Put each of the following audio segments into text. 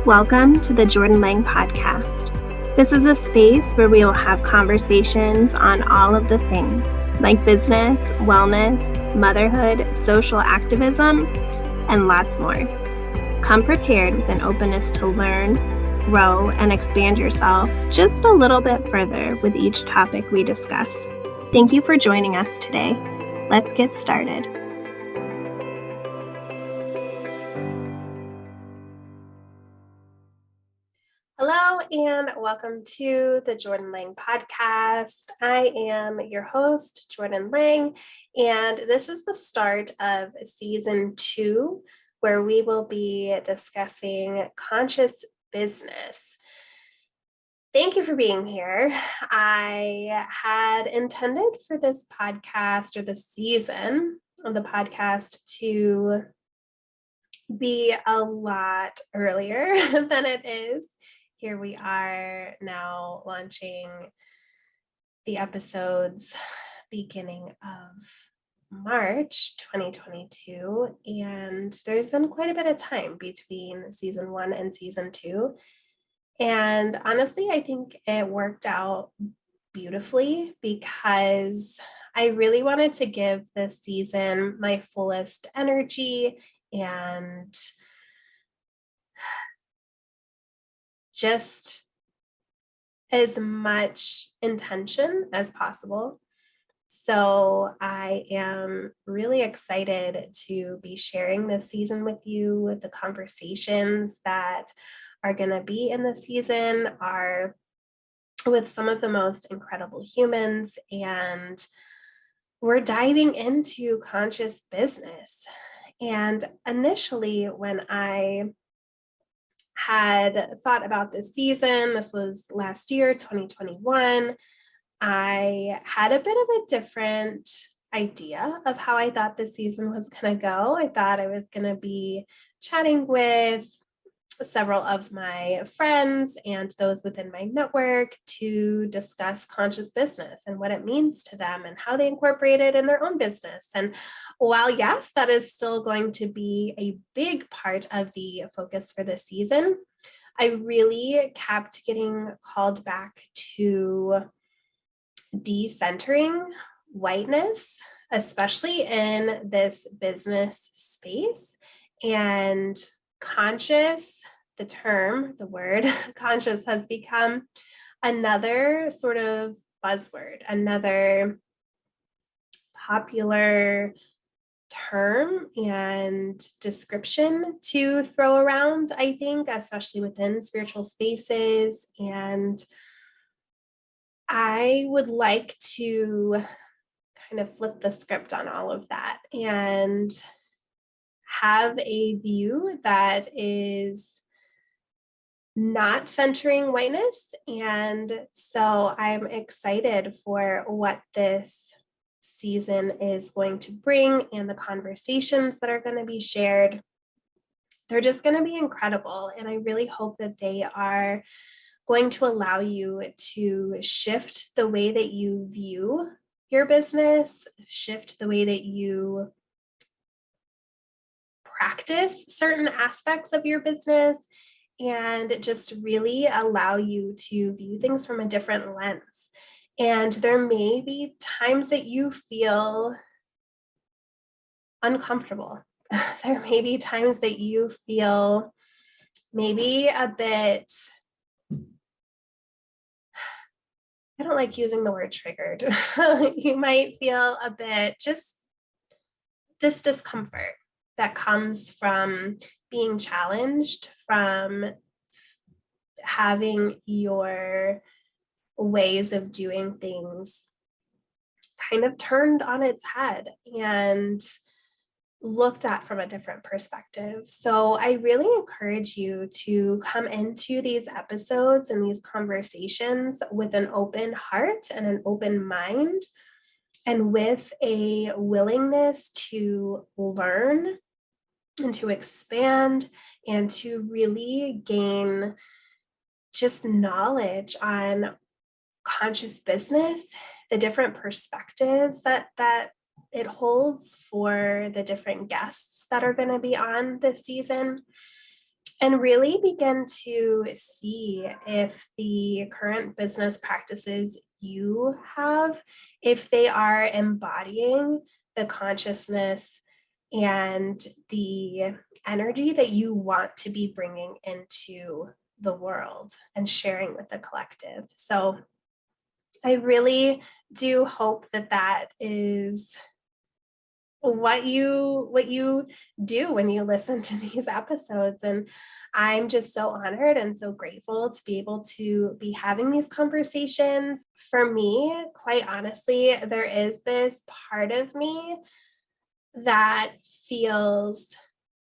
Welcome to the Jordan Lang podcast. This is a space where we will have conversations on all of the things like business, wellness, motherhood, social activism, and lots more. Come prepared with an openness to learn, grow, and expand yourself just a little bit further with each topic we discuss. Thank you for joining us today. Let's get started. Hello and welcome to the Jordan Lang podcast. I am your host, Jordan Lang, and this is the start of season 2, where we will be discussing conscious business. Thank you for being here. I had intended for this podcast or this season of the podcast to be a lot earlier than it is. Here we are now launching the episodes beginning of March 2022, and there's been quite a bit of time between season 1 and season 2. And honestly, I think it worked out beautifully because I really wanted to give this season my fullest energy and just as much intention as possible. So I am really excited to be sharing this season with you. The conversations that are going to be in the season are with some of the most incredible humans, and we're diving into conscious business. And initially, when I had thought about this season, this was last year, 2021, I had a bit of a different idea of how I thought this season was going to go. I thought I was going to be chatting with several of my friends and those within my network to discuss conscious business and what it means to them and how they incorporate it in their own business. And while, yes, that is still going to be a big part of the focus for this season, I really kept getting called back to decentering whiteness, especially in this business space. And conscious, the word conscious has become another sort of buzzword, another popular term and description to throw around, I think, especially within spiritual spaces. And I would like to kind of flip the script on all of that and have a view that is not centering whiteness. And so I'm excited for what this season is going to bring and the conversations that are going to be shared. They're just going to be incredible. And I really hope that they are going to allow you to shift the way that you view your business, shift the way that you practice certain aspects of your business, and just really allow you to view things from a different lens. And there may be times that you feel uncomfortable. There may be times that you feel maybe a bit, I don't like using the word triggered. You might feel a bit just this discomfort that comes from being challenged, from having your ways of doing things kind of turned on its head and looked at from a different perspective. So I really encourage you to come into these episodes and these conversations with an open heart and an open mind, and with a willingness to learn and to expand and to really gain just knowledge on conscious business, the different perspectives that it holds for the different guests that are going to be on this season, and really begin to see if the current business practices you have, if they are embodying the consciousness and the energy that you want to be bringing into the world and sharing with the collective. So I really do hope that that is what you do when you listen to these episodes. And I'm just so honored and so grateful to be able to be having these conversations. For me, quite honestly, there is this part of me that feels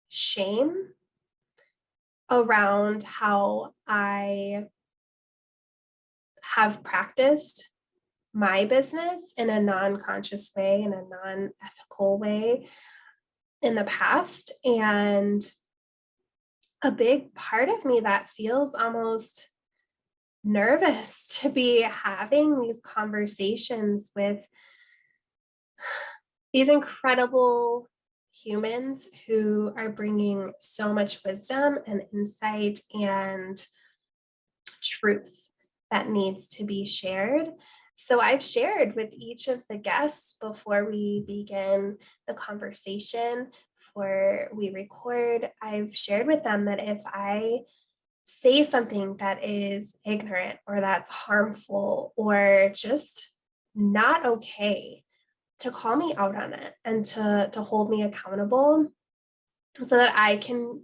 shame around how I have practiced my business in a non-conscious way, in a non-ethical way in the past. And a big part of me that feels almost nervous to be having these conversations with these incredible humans who are bringing so much wisdom and insight and truth that needs to be shared. So I've shared with each of the guests before we begin the conversation, before we record, I've shared with them that if I say something that is ignorant or that's harmful or just not okay, to call me out on it and to hold me accountable so that I can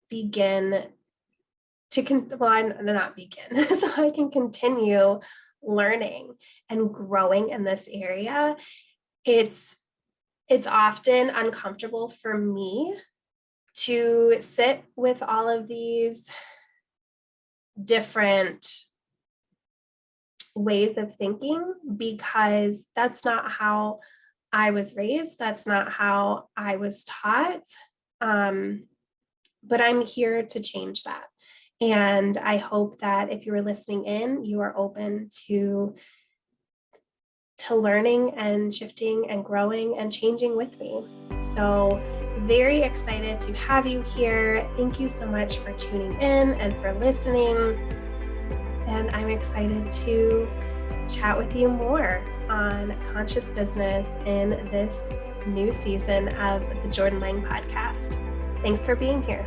begin so I can continue learning and growing in this area. It's often uncomfortable for me to sit with all of these different ways of thinking, because that's not how I was raised. That's not how I was taught. But I'm here to change that. And I hope that if you are listening in, you are open to learning and shifting and growing and changing with me. So very excited to have you here. Thank you so much for tuning in and for listening. And I'm excited to chat with you more on conscious business in this new season of the Jordan Lang podcast. Thanks for being here.